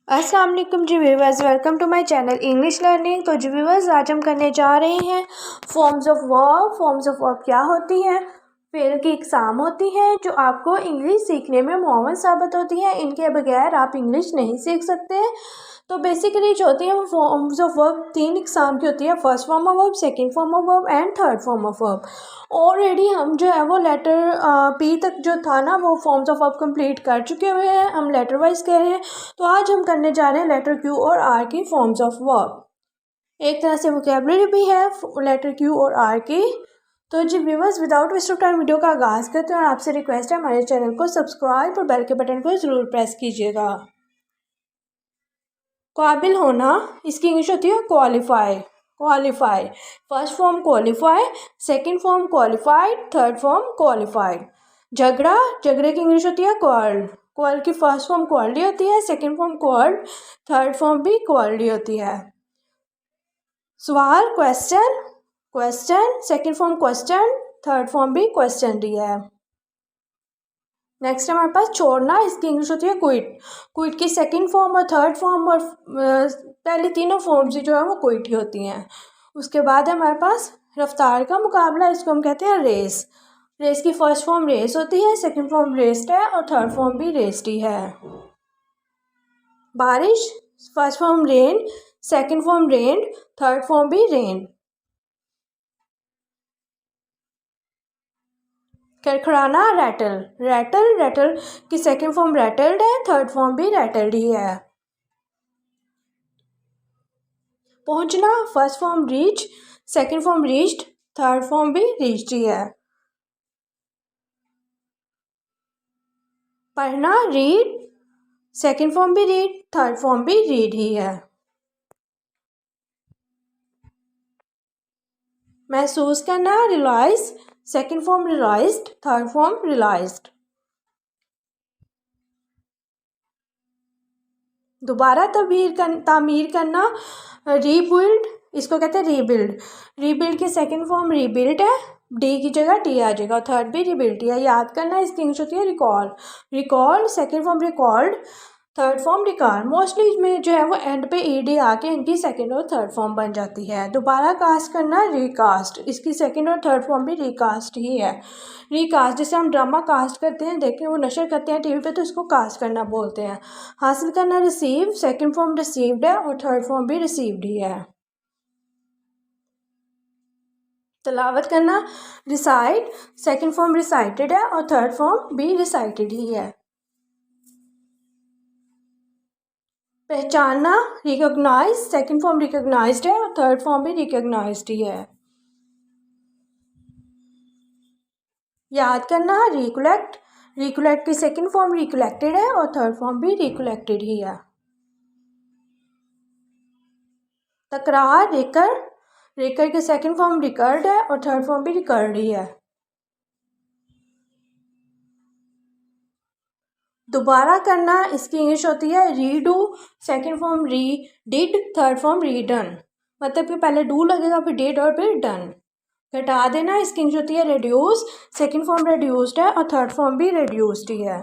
अस्सलाम वालेकुम जी viewers, welcome to my channel English learning. तो जी व्यूअर्स, आज हम करने जा रहे हैं forms of verb. Forms of verb क्या होती हैं? फेल की एग्ज़ाम होती हैं जो आपको इंग्लिश सीखने में मुआवन साबित होती है। इनके बगैर आप इंग्लिश नहीं सीख सकते। तो बेसिकली जो होती है वो फॉर्म्स ऑफ वर्ब 3 इकसाम की होती है। First form of verb, second form of verb and third form of verb. Already हम जो है वो लेटर पी तक जो था ना वो फॉर्म्स ऑफ वर्ब कंप्लीट कर चुके हुए हैं। हम लेटर वाइज कह रहे हैं। तो आज हम करने जा रहे हैं लेटर क्यू और आर की फॉर्म्स ऑफ वर्ब। एक तरह से वोकेबलरी भी है लेटर क्यू और आर की। तो जी viewers, without waste of time video का आगाज़ करते हैं और आपसे रिक्वेस्ट है हमारे चैनल को सब्सक्राइब और बेल के बटन को ज़रूर प्रेस कीजिएगा। काबिल होना, इसकी इंग्लिश होती है qualify. Qualify, first form qualify, second form qualified, third form qualified. झगड़ा, झगड़े की इंग्लिश होती है क्वार्ल। क्वार्ल की फर्स्ट फॉर्म क्वालिटी होती है, सेकंड फॉर्म क्वार्ल, थर्ड फॉर्म भी क्वालिटी होती है। सवाल question, question, second form question, third form भी क्वेश्चन ही है। नेक्स्ट हमारे पास छोड़ना, इसकी इंग्लिश होती है क्विट। क्विट की सेकंड फॉर्म और थर्ड फॉर्म और पहली तीनों फॉर्म्स जो है वो क्विट ही होती हैं। उसके बाद है हमारे पास रफ्तार का मुकाबला, इसको हम कहते हैं रेस। रेस की फर्स्ट फॉर्म रेस होती है, सेकंड फॉर्म रेस्ड है और थर्ड फॉर्म भी रेस्ड ही है। बारिश, first form rain, second form rain, third form भी रेन। खड़खड़ाना, रैटल। रैटल, रैटल की सेकंड फॉर्म रैटल्ड है, थर्ड फॉर्म भी रैटल्ड ही है। पहुंचना, first form reach, second form reached, third form भी रीच्ड ही है। पढ़ना, रीड, सेकंड फॉर्म भी रीड, थर्ड फॉर्म भी रीड ही है। महसूस करना, realise, second form realised, third form realised. दोबारा तामीर करना, रीबिल्ड, इसको कहते हैं रीबिल्ड। रीबिल्ड की सेकंड फॉर्म रीबिल्ड है, डी की जगह टी आ जाएगा, थर्ड भी रीबिल्ड है। याद करना, इसकी इंग्लिश होती है recall. Recall, second form recalled, third form recall. Mostly इसमें जो है वो एंड पे ईडी आके इनकी सेकंड और थर्ड फॉर्म बन जाती है। दोबारा कास्ट करना, रिकास्ट, इसकी सेकंड और थर्ड फॉर्म भी रिकास्ट ही है। रिकास्ट, जैसे हम ड्रामा कास्ट करते हैं, देखें वो नशर करते हैं टीवी पे, तो इसको कास्ट करना बोलते हैं। हासिल करना, रिसीव, सेकंड फॉर्म रिसीव्ड है और थर्ड फॉर्म भी रिसीव्ड ही है। तलावत करना, रिसाइट, सेकंड फॉर्म रिसाइटेड है और थर्ड फॉर्म भी रिसाइटेड ही है। पहचानना, रिकॉग्नाइज, सेकंड फॉर्म रिकॉग्नाइज्ड है और थर्ड फॉर्म भी रिकॉग्नाइज्ड ही है। याद करना, रिकलेक्ट, रिकलेक्ट की सेकंड फॉर्म रिकलेक्टेड है और थर्ड फॉर्म भी रिकलेक्टेड ही है। तकरार, रिकर, रिकर की सेकंड फॉर्म रिकर्ड है और थर्ड फॉर्म भी रिकर्ड ही है। दोबारा करना, इसकी इंग्लिश होती है रीडू, सेकंड फॉर्म री डिड, थर्ड फॉर्म रीडन। मतलब कि पहले डू लगेगा, फिर डिड और फिर डन। घटा देना, इसकी इंग्लिश होती है रिड्यूस, सेकंड फॉर्म रिड्यूस्ड है और थर्ड फॉर्म भी रिड्यूस्ड ही है।